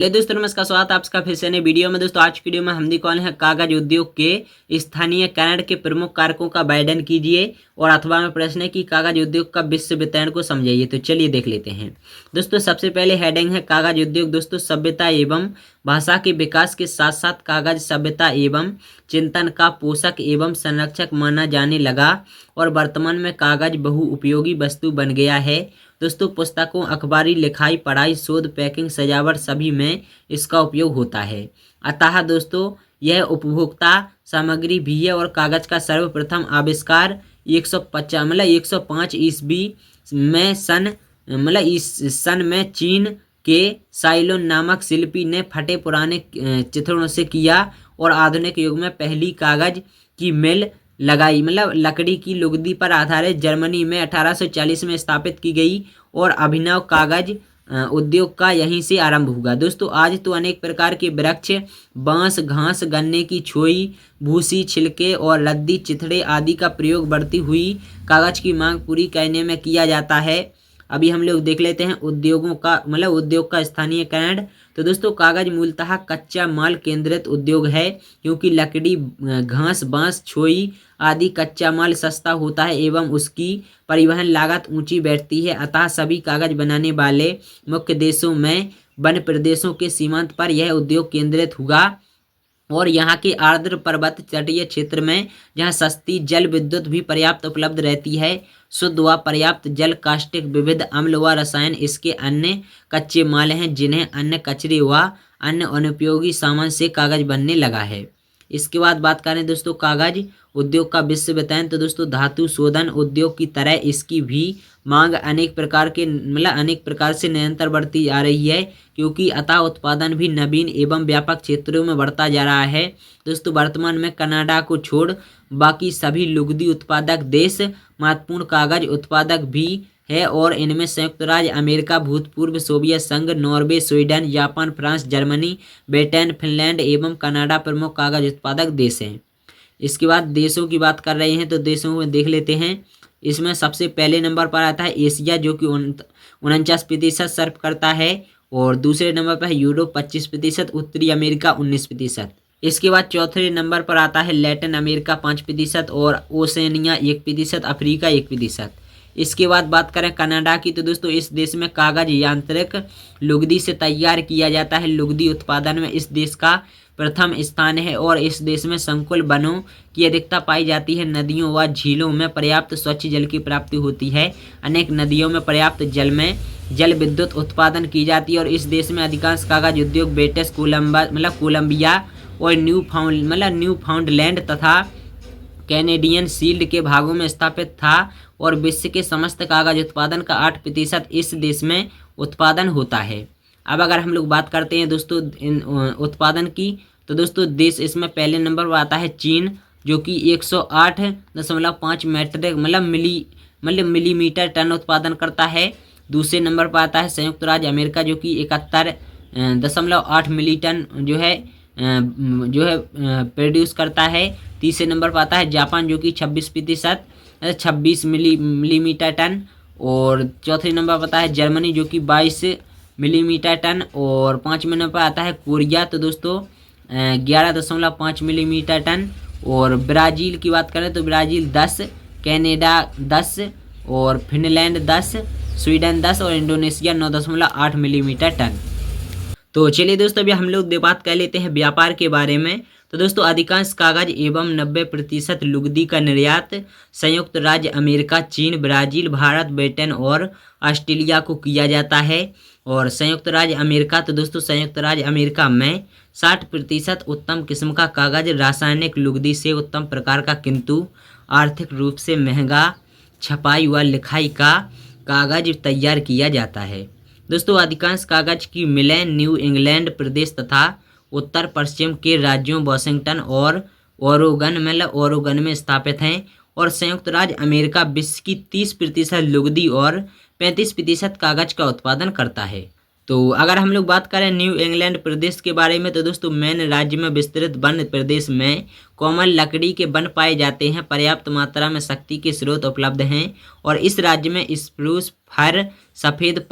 दोस्तों नमस्कार, स्वागत है आपका फिर से नई वीडियो में। दोस्तों आज की वीडियो में हम दिखाने हैं कागज उद्योग के स्थानीयकरण के प्रमुख कारकों का वर्णन कीजिए और अथवा में प्रश्न है कि कागज उद्योग का विश्व वितरण को समझाइए। तो चलिए देख लेते हैं। दोस्तों सबसे पहले हेडिंग है कागज उद्योग। दोस्तों सभ्यता एवं भाषा के विकास के साथ साथ कागज सभ्यता एवं चिंतन का पोषक एवं संरक्षक माना जाने लगा और वर्तमान में कागज बहुउपयोगी वस्तु बन गया है। दोस्तों पुस्तकों, अखबारी, लिखाई, पढ़ाई, शोध, पैकिंग, सजावट सभी में इसका उपयोग होता है। अतः दोस्तों यह उपभोक्ता सामग्री भी है और कागज का सर्वप्रथम आविष्कार 105 ईस्वी में इस सन में चीन के साइलोन नामक शिल्पी ने फटे पुराने चित्रों से किया और आधुनिक युग में पहली कागज की मिल लगाई। लकड़ी की लुगदी पर आधारित जर्मनी में 1840 में स्थापित की गई और अभिनव कागज उद्योग का यहीं से आरंभ हुआ। दोस्तों आज तो अनेक प्रकार के वृक्ष, बांस, घास, गन्ने की छोई, भूसी, छिलके और रद्दी, चिथड़े आदि का प्रयोग बढ़ती हुई कागज की मांग पूरी करने में किया जाता है। अभी हम लोग देख लेते हैं उद्योगों का उद्योग का स्थानीयकरण। तो दोस्तों कागज मूलतः कच्चा माल केंद्रित उद्योग है, क्योंकि लकड़ी, घास, बांस, छोई आदि कच्चा माल सस्ता होता है एवं उसकी परिवहन लागत ऊंची बैठती है। अतः सभी कागज बनाने वाले मुख्य देशों में वन प्रदेशों के सीमांत पर यह उद्योग केंद्रित हुआ और यहाँ के आर्द्र पर्वत तटीय क्षेत्र में जहाँ सस्ती जल विद्युत भी पर्याप्त उपलब्ध रहती है, शुद्ध व पर्याप्त जल, कास्टिक, विविध अम्ल व रसायन इसके अन्य कच्चे माल हैं जिन्हें अन्य कचरे व अन्य अनुपयोगी सामान से कागज बनने लगा है। इसके बाद बात करें दोस्तों कागज उद्योग का विश्व वितरण। तो दोस्तों धातु शोधन उद्योग की तरह इसकी भी मांग अनेक प्रकार से निरंतर बढ़ती आ रही है, क्योंकि अतः उत्पादन भी नवीन एवं व्यापक क्षेत्रों में बढ़ता जा रहा है। दोस्तों वर्तमान में कनाडा को छोड़ बाकी सभी लुगदी उत्पादक देश महत्वपूर्ण कागज उत्पादक भी है और इनमें संयुक्त राज्य अमेरिका, भूतपूर्व सोवियत संघ, Norway, Sweden, Japan, France, Germany, Britain, Finland एवं कनाडा प्रमुख कागज उत्पादक देश हैं। इसके बाद देशों की बात कर रहे हैं तो देशों में देख लेते हैं। इसमें सबसे पहले नंबर पर आता है एशिया जो कि 49% सर्व करता है और दूसरे नंबर पर है यूरोप 25%, उत्तरी अमेरिका 19%। इसके बाद चौथे नंबर पर आता है लैटिन अमेरिका 5% और ओसेनिया 1%, अफ्रीका 1%। इसके बाद बात करें कनाडा की तो दोस्तों इस देश में कागज यांत्रिक लुगदी से तैयार किया जाता है। लुगदी उत्पादन में इस देश का प्रथम स्थान है और इस देश में संकुल वनों की अधिकता पाई जाती है। नदियों व झीलों में पर्याप्त स्वच्छ जल की प्राप्ति होती है। अनेक नदियों में पर्याप्त जल विद्युत उत्पादन की जाती है और इस देश में अधिकांश कागज उद्योग ब्रिटिश कोलंबिया और न्यू फाउंडलैंड तथा कैनेडियन शील्ड के भागों में स्थापित था और विश्व के समस्त कागज उत्पादन का 8% इस देश में उत्पादन होता है। अब अगर हम लोग बात करते हैं दोस्तों उत्पादन की तो दोस्तों देश इसमें पहले नंबर पर आता है चीन जो कि 108.5 मैट्रिक मिलीमीटर टन उत्पादन करता है। दूसरे नंबर पर आता है संयुक्त राज्य अमेरिका जो कि 71.8 मिली टन जो है प्रोड्यूस करता है। तीसरे नंबर पर आता है जापान जो कि 26 मिलीमीटर टन और चौथे नंबर पर आता है जर्मनी जो कि 22 मिलीमीटर टन और पाँचवें नंबर पर आता है कोरिया तो दोस्तों 11.5 मिलीमीटर टन और ब्राज़ील की बात करें तो ब्राज़ील 10, कनाडा 10 और फिनलैंड 10, स्वीडन 10 और इंडोनेशिया 9.8 मिलीमीटर टन। तो चलिए दोस्तों अभी हम लोग बात कर लेते हैं व्यापार के बारे में। तो दोस्तों अधिकांश कागज एवं 90% लुगदी का निर्यात संयुक्त राज्य अमेरिका, चीन, ब्राज़ील, भारत, ब्रिटेन और ऑस्ट्रेलिया को किया जाता है। और संयुक्त राज्य अमेरिका तो दोस्तों संयुक्त राज्य अमेरिका में 60% उत्तम किस्म का कागज रासायनिक लुगदी से उत्तम प्रकार का किंतु आर्थिक रूप से महंगा छपाई व लिखाई का कागज तैयार किया जाता है। दोस्तों अधिकांश कागज की मिलें न्यू इंग्लैंड प्रदेश तथा उत्तर पश्चिम के राज्यों वाशिंगटन और ओरेगन में स्थापित हैं और संयुक्त राज्य अमेरिका विश्व की 30% लुगदी और 35% कागज का उत्पादन करता है। तो अगर हम लोग बात करें न्यू इंग्लैंड प्रदेश के बारे में, तो दोस्तों मैन राज्य में विस्तृत वन प्रदेश में कोमल लकड़ी के वन पाए जाते हैं। पर्याप्त मात्रा में शक्ति के स्रोत उपलब्ध हैं और इस राज्य में स्प्रूस, फर, सफ़ेद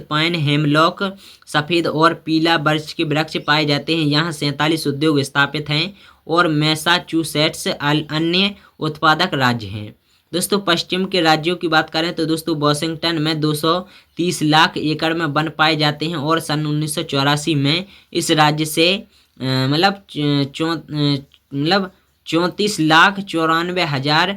पाइन, हेमलॉक, सफ़ेद और पीला बर्च के वृक्ष पाए जाते हैं। यहाँ 47 उद्योग स्थापित हैं और मैसाचुसेट्स अन्य उत्पादक राज्य हैं। दोस्तों पश्चिम के राज्यों की बात करें तो दोस्तों वाशिंगटन में 230 लाख एकड़ में वन पाए जाते हैं और सन 1984 में इस राज्य से 34,94,000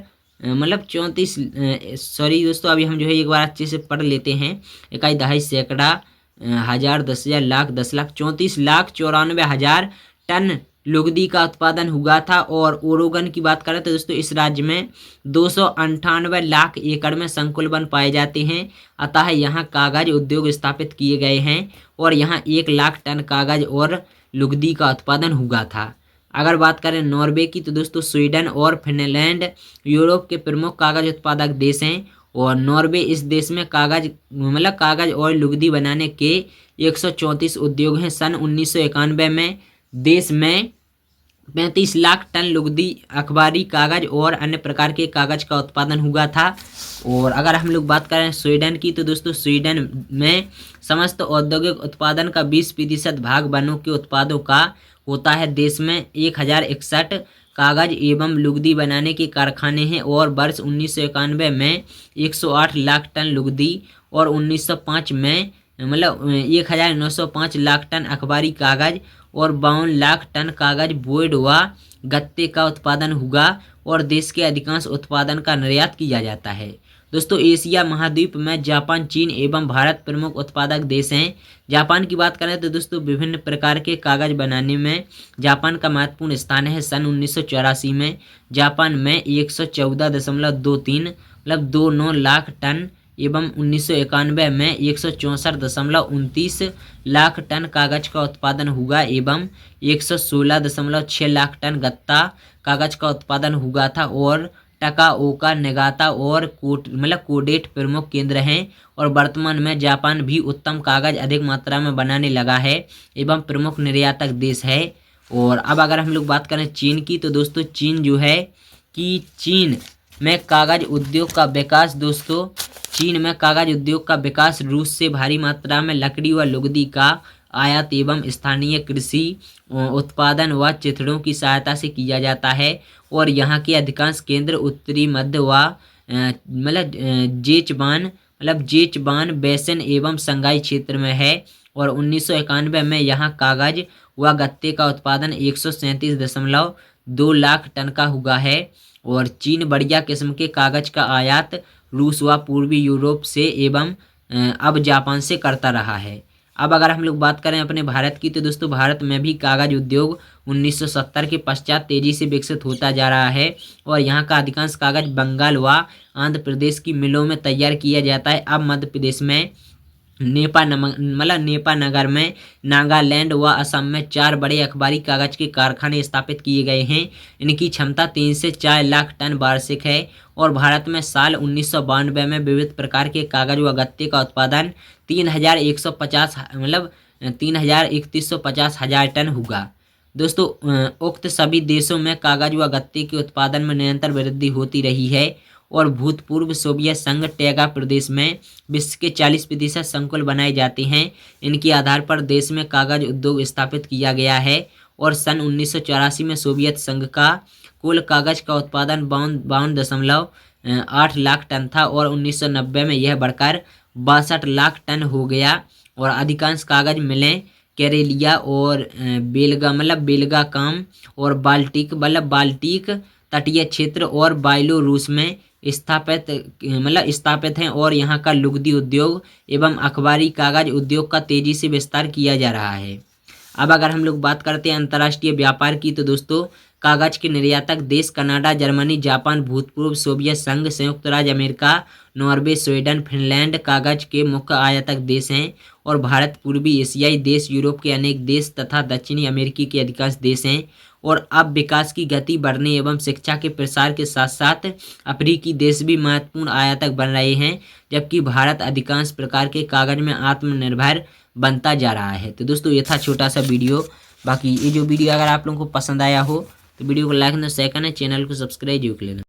सॉरी दोस्तों, अभी हम जो है एक बार अच्छे से पढ़ लेते हैं। 1 दहाई सैकड़ा, हज़ार, 10,000, लाख, 10 लाख, 34,94,000 टन लुगदी का उत्पादन हुआ था। और ओरेगन की बात करें तो दोस्तों इस राज्य में 298 लाख एकड़ में संकुल वन पाए जाते हैं। अतः यहाँ कागज उद्योग स्थापित किए गए हैं और यहाँ 1 लाख टन कागज और लुगदी का उत्पादन हुआ था। अगर बात करें नॉर्वे की तो दोस्तों स्वीडन और फिनलैंड यूरोप के प्रमुख कागज उत्पादक देश हैं और नॉर्वे इस देश में कागज और लुगदी बनाने के 134 उद्योग हैं। सन 1991 में देश में 35 लाख टन लुगदी, अखबारी कागज और अन्य प्रकार के कागज का उत्पादन हुआ था। और अगर हम लोग बात करें स्वीडन की तो दोस्तों स्वीडन में समस्त औद्योगिक उत्पादन का 20% भाग वनों के उत्पादों का होता है। देश में 1061 कागज एवं लुगदी बनाने के कारखाने हैं और वर्ष 1991 में 108 लाख टन लुगदी और 1905 में 1905 लाख टन अखबारी कागज और 52 लाख टन कागज, बोर्ड व गत्ते का उत्पादन हुआ और देश के अधिकांश उत्पादन का निर्यात किया जाता है। दोस्तों एशिया महाद्वीप में जापान, चीन एवं भारत प्रमुख उत्पादक देश हैं। जापान की बात करें तो दोस्तों विभिन्न प्रकार के कागज बनाने में जापान का महत्वपूर्ण स्थान है। सन 1984 में जापान में 114.23 लाख टन एवं 1991 में 164.29 लाख टन कागज का उत्पादन हुआ एवं 116.6 लाख टन गत्ता कागज का उत्पादन हुआ था। और टकाओका, नगाता और कोडेट प्रमुख केंद्र हैं और वर्तमान में जापान भी उत्तम कागज अधिक मात्रा में बनाने लगा है एवं प्रमुख निर्यातक देश है। और अब अगर हम लोग बात करें चीन की तो दोस्तों चीन जो है कि चीन में कागज उद्योग का विकास रूस से भारी मात्रा में लकड़ी व लुगदी का आयात एवं स्थानीय कृषि उत्पादन व चिथड़ों की सहायता से किया जाता है। और यहाँ के अधिकांश केंद्र उत्तरी मध्य व जेचबान बेसिन एवं संघाई क्षेत्र में है। और 1991 में यहाँ कागज व गत्ते का उत्पादन 137.2 लाख टन का हुआ है। और चीन बढ़िया किस्म के कागज का आयात रूस व पूर्वी यूरोप से एवं अब जापान से करता रहा है। अब अगर हम लोग बात करें अपने भारत की तो दोस्तों भारत में भी कागज उद्योग 1970 के पश्चात तेजी से विकसित होता जा रहा है और यहाँ का अधिकांश कागज बंगाल व आंध्र प्रदेश की मिलों में तैयार किया जाता है। अब मध्य प्रदेश में नेपानगर में, नागालैंड व असम में 4 बड़े अखबारी कागज के कारखाने स्थापित किए गए हैं। इनकी क्षमता 3 से 4 लाख टन वार्षिक है। और भारत में साल 1992 में विविध प्रकार के कागज व गत्ते का उत्पादन 3,3150 हजार टन हुआ। दोस्तों उक्त सभी देशों में कागज व गत्ते के उत्पादन में निरंतर वृद्धि होती रही है और भूतपूर्व सोवियत संघ टैगा प्रदेश में विश्व के 40% संकुल बनाए जाते हैं। इनके आधार पर देश में कागज उद्योग स्थापित किया गया है और सन 1984 में सोवियत संघ का कुल कागज का उत्पादन 52.8 लाख टन था और 1990 में यह बढ़कर 62 लाख टन हो गया। और अधिकांश कागज मिलें केरेलिया और बेलगाकाम और बाल्टिक तटीय क्षेत्र और बेलारूस में स्थापित हैं। और यहाँ का लुगदी उद्योग एवं अखबारी कागज उद्योग का तेजी से विस्तार किया जा रहा है। अब अगर हम लोग बात करते हैं अंतर्राष्ट्रीय व्यापार की तो दोस्तों कागज के निर्यातक देश कनाडा, जर्मनी, जापान, भूतपूर्व सोवियत संघ, संयुक्त राज्य अमेरिका, नॉर्वे, स्वीडन, फिनलैंड कागज के मुख्य आयातक देश हैं। और भारत, पूर्वी एशियाई देश, यूरोप के अनेक देश तथा दक्षिणी अमेरिकी के अधिकांश देश हैं। और अब विकास की गति बढ़ने एवं शिक्षा के प्रसार के साथ साथ अफ्रीकी देश भी महत्वपूर्ण आयातक बन रहे हैं, जबकि भारत अधिकांश प्रकार के कागज में आत्मनिर्भर बनता जा रहा है। तो दोस्तों ये था छोटा सा वीडियो। बाकी ये जो वीडियो अगर आप लोगों को पसंद आया हो तो वीडियो को लाइक करना, शेयर करना, चैनल को सब्सक्राइब जरूर कर लेना।